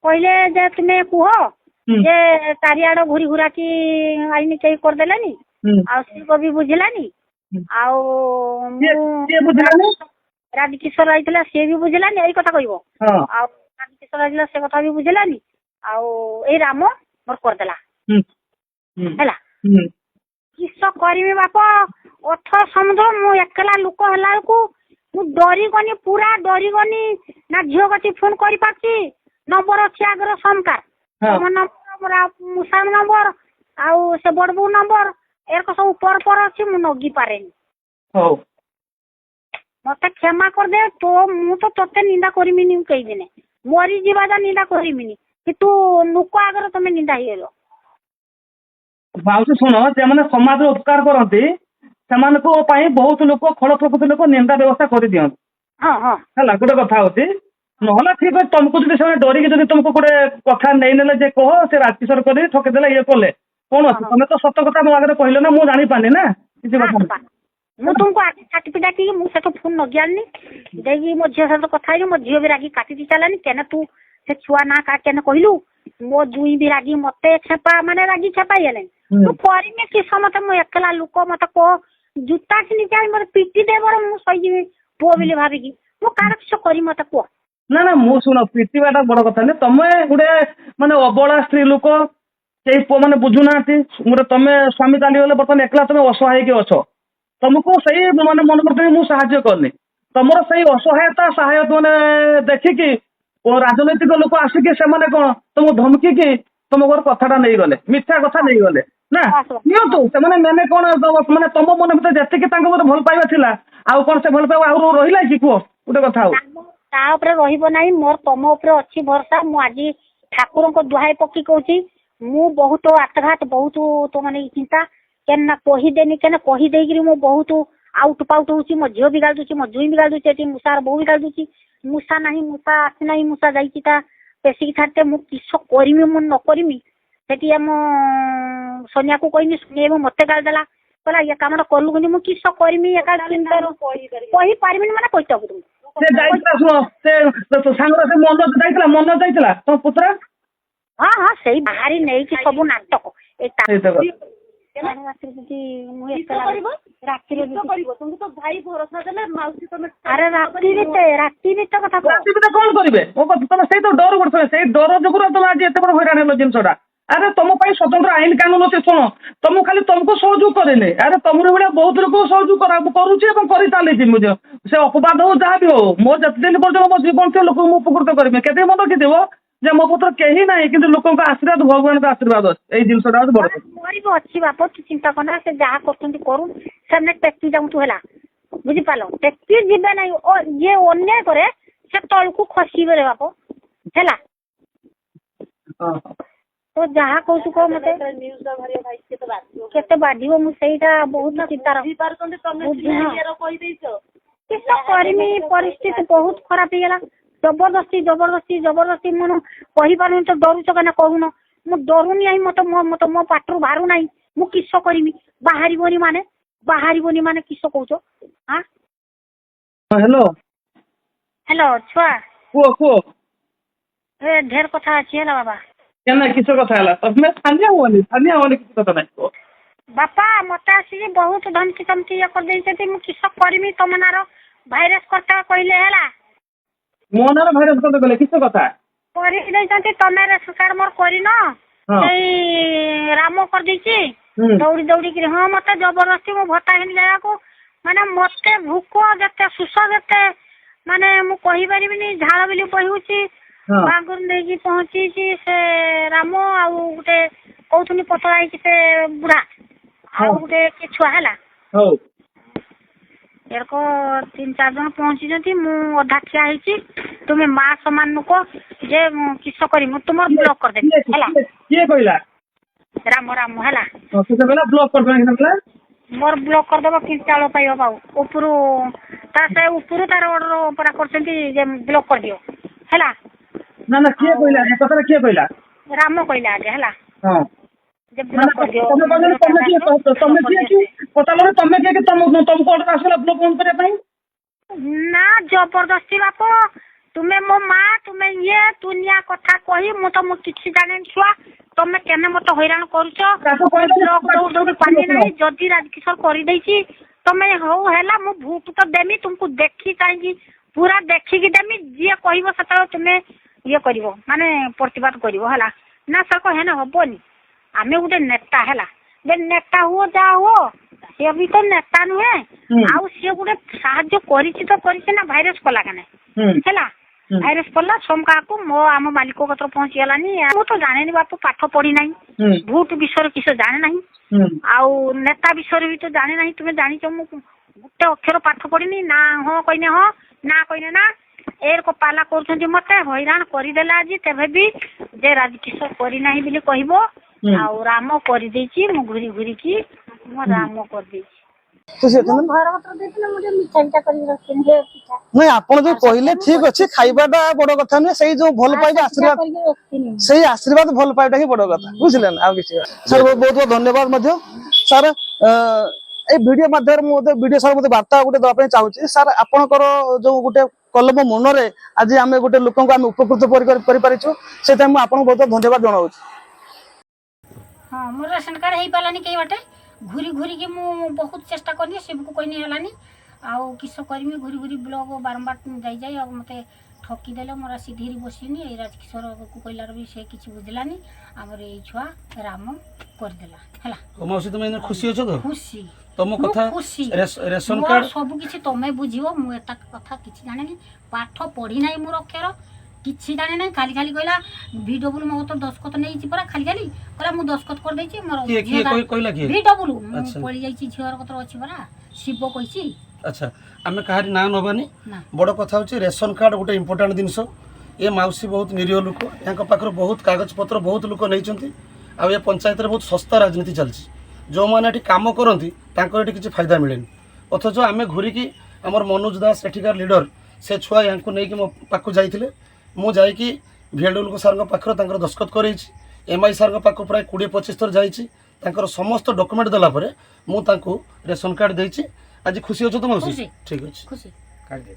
कहले जे तुम्हें कुह जे चारिआड घूरी घुरा की आईन कई करदेलानी आ शिव भी बुझिलानी राजकिशोर आईला सी भी बुझिलानी यही कथा कहब राजकिशोर आईला से कथा भी बुझिलानी आई राम मोर करदेला है किस करमी बाप अथ समुद्र मु एकला लोक है मु डरी गनी पूरा डरी गनी ना झील गति फोन कर नंबर अच्छी आगर समकार नंबर मुसा नंबर आउ से बड़बू नंबर एरक सब पर पर अच्छी मु नगी पारे मत क्षमा कर दे तो मु तो तोते निंदा करमिनी कई दिने मरी जीवा निंदा करमिनी कि तू लोक आगर तुम निंदा हेलो बाउसी शुण से समाज उपकार करती से बहुत लोक खड़ प्रकृति लोक निंदा व्यवस्था कर दिखते है गोटे कथा हूँ ना ठीक है तुमको जो डरिकी जब तुमको गोटे कथा नहीं ने जे कह से राजकिशोर कर ठकेदेला ये कले कौन अच्छे तुम तो सत कथा मो आगे कहल ना मुझे जापानी ना मु तुमको आज छाटी पिटा की मुझे फोन नगी आनी देखिए मो झील सहित कथा मो झील भी रागी काटी चलानी केने तू से छुआ ना का केने कहलु मो जुई भी रागी मत छेपा माने रागी छेपाई तू करने किस मत मु एकला लोक मत कह जूता किनी जाए मोर पिटी देवर मु सही पुओ बोली भाविकी मु कार किस करी मत कह ना ना मु शुण पिटिवाटा बड़ कथा नहीं तुम गोटे माने अबला स्त्री लोक कई पुओ मैंने बुझुना गोटे तुम स्वामी चलीगले बर्तमान एकला तुम असहाय कि अछ तुमको सही माने मन करते मुझे करनी तुम सही असहायता सहायता मैंने देखिकी राजनैतिक लोक आसिक से कौन तुमको धमकी तुम घर कथाटा नहीं गले मिथ्या कथा नहीं गले ना नियंतु से मैंने कौन मैंने तुम मन भर जी भल पाइबा थिला आउ कौन से भल पाइबा आउ रहिला कि कह गोटे कथा रही मोर तुम अच्छी भरसा मुझे ठाकुर को दुहाई पकी कहूँ मु बहुत आत्मघात बहुत तो मैंने चिंता केना कहीदेनी केना कहीदेगी मु बहुत आउट पाउट हो मो झील भी गाल दूसरी मो जुई भी गाल दूसरी मूसार बो भी गाल दूसरी मूसा ना मूसा आसी ना मूसा जा पेसिकी छाड़ते मु किस करमी मु न करमी से आम सोनिया को कहनी सुनिए मत गालदेला कहला ये कम कलु कि मुझे किस करमी कही पारि मैंने कहते तुम पुत्र हाँ हाँ सही बाहरी नहीं कि सब नाटक अरे राति कथा कौन करेंगे तुम से डर कर डर जो तुम आज एत बड़ हईराण जिनसा अरे तुम स्वतंत्र आईन कानून अच्छे शुण तुम खाली तुमको सहयोग करे अरे तुम भाया बहुत लोग सहयोग कर चली मुझे से अपवाद हो जहाँ भी हो मो जिते दिन पर्यटन मो जीवन थी लोक उपकृत करेंगे केते मन रखिथ जे मो पुत्र कहीं ना कि लोक आशीर्वाद भगवान का आशीर्वाद अच्छे जिनसा बड़ मोर अच्छी बाप तू चिंता करना से जहाँ कर टेक्टी जाऊँ तू है बुझिपाल टेक्टी जीवे ना ये अन्याय करे से तल को खसबे बाप है तो जहाँ कहूँ कह मत केते बाढ़ मुझा बहुत चिंता करमी परिस्थिति बहुत खराब हो जबरदस्ती जबरदस्ती जबरदस्ती मन कही पार तो डरुच क्या कहून मु डरुनी आई मत मत मो पाटरू बाहर ना मु किस करमी बाहर माने किस कौच हाँ हेलो हेलो छुआ कुह कुह ढेर कथा अच्छी है बाबा क्या किस कथा है तुम छानिया होनी किसी कथा नहीं बापा मत आसिक बहुत धमकी धमकी ये कर मु किस करमी तुम नार भाइरस करता कहले है मो नार भाइरस करते कहले किस कथा तमें रेस्कार मोर करन राम कर दौड़ी दौड़ी हाँ मत जबरदस्ती मो भत्ता हिन जाया माने मत भूक जते सुश जते माने मु कहि परिबिनी झाड़ बिली बहिउची बांगुर देकी पहुंची से राम आउ गोटे कौथुनी पतला से बुढ़ा आउ गोटे कि छुआ है एरको 3-4 जन पहुंची मु अधा ठिया होती तुम्हें माँ समान नुक जे किस करी तुम ब्लॉक कर देला राम राम है ब्लॉक कर मोर ब्लॉक करदेव कि चाउल पाइब पाऊ उपरू तार ऑर्डर परा कर ब्लॉक कर दियो है ना ना किए कहला राम कहला आगे है हां जे ब्लॉक कर दियो तुमको ऑर्डर आसला ब्लॉक बंद करे ना जबरदस्ती बाप तुमे मो माँ तुमे ये दुनिया कथा कही मु तो मु किछि जाने छुआ तमे केने मत हैरान करूछ लोग दौड़ पानी नहीं जदि राजकिशोर कर देछि तमे हो हैला मु भूत तो देमी तुमको देखी चाहिए पूरा देखिकी देमी जे कहबो सत तुमे ये करिवो माने प्रतिवाद करिवो हला ना सर को हेने हबोनी आमे गुटे नेता हला बे नेता हुओ जा हो से भी तो नेता नुहे आउ से गुटे साहाय्य करिछि तो करिछि ना भाइरस कला कने हला भाइरस पड़ला सोमका को मो आम मालिक कतर पहुंची गलानी मु तो जाने नि बापू पाठ पढ़ी नहीं भूत विषय किस जाने नहीं आउ नेता विषय भी तो जाने नहीं तुमे जानी छ मु गुटे अक्षर पाठ पढ़ी ना हो कहने हो ना कहने ना एर को पाला कर मत हैरान करदेला आज तेबे भी जे राजकिशोर करी नहीं बोली कहबो आउ राम कर देछि मु घुरी घुरी की मो राम कर देछि खुशी अछन घर पत्र देथिले मुझे मिठाईटा करी रखिन हे पिठा नहीं आपण जो कहले ठीक अछि खाइबाटा बड़ कथा नहीं सही जो भल पाइबा आशीर्वाद करके रखिन सही आशीर्वाद भल पाइबाटा ही बड़ कथा बुझले ना आ किछि सर बहुत बहुत धन्यवाद मध्य सर ए वीडियो माध्यम मते वीडियो सर मते वार्ता गुटे दवा पे चाहूची सर आपनकर जो गुटे कलम मनरे आज आमे गुटे लोक को आमे उपकृत करि परिछु से टाइम आपन बहुत धन्यवाद जणाउची हां मोर राशन कार्ड हेई पालानी कई बाटे घुरी घुरी के मु बहुत चेष्टा करनी सब को कोई नहीं हलानी आउ किस करमी घुरी घुरी ब्लॉग बारंबार जाई जाई अब मते ठकी देले मोरा सीधीरी बसिनी ए राजकिशोर को कइलार भी से किछ बुझलानी हमर ए छुआ राम कर देला हला मौसी तुम खुशी अछ तो खुशी तुम कथा खुशी रेशन कार्ड सब किछि तमे बुझियो मु एता कथा किछि जाने पाठ पढ़ी नाही मोर अक्षर किछि जाने नाही खाली खाली कहला VW मो तो दस्खत नै छि परा खाली खाली कहला मु दस्खत कर दै छि मोर के कहला के VW पड़ी जाई छि झियर कतर अछि परा शिव कहि छि अच्छा आमे कहारी ना नबानी ना बड़ कथा होची रेशन कार्ड गोटे इंपोर्टेंट जिनस ये माउसी बहुत निरीह लोक यहाँ पाखर बहुत कागज पत्र बहुत लोक नहीं आ ये पंचायत बहुत सस्ता राजनीति चलती जो मैंने ये कम करती किसी फायदा मिले अथच आम घूरिकी आमर मनोज दास एठिकार लीडर से छुआ यहाँ को लेकिन मो पाक जाइए मुझे VLW सार पाखर दस्खत कर MI सार पाक प्राय 20-25 थर जाइए समस्त डॉक्यूमेंट देला मुझे रेशन कार्ड देती आज खुशी अच्छे तो मौसी ठीक अच्छे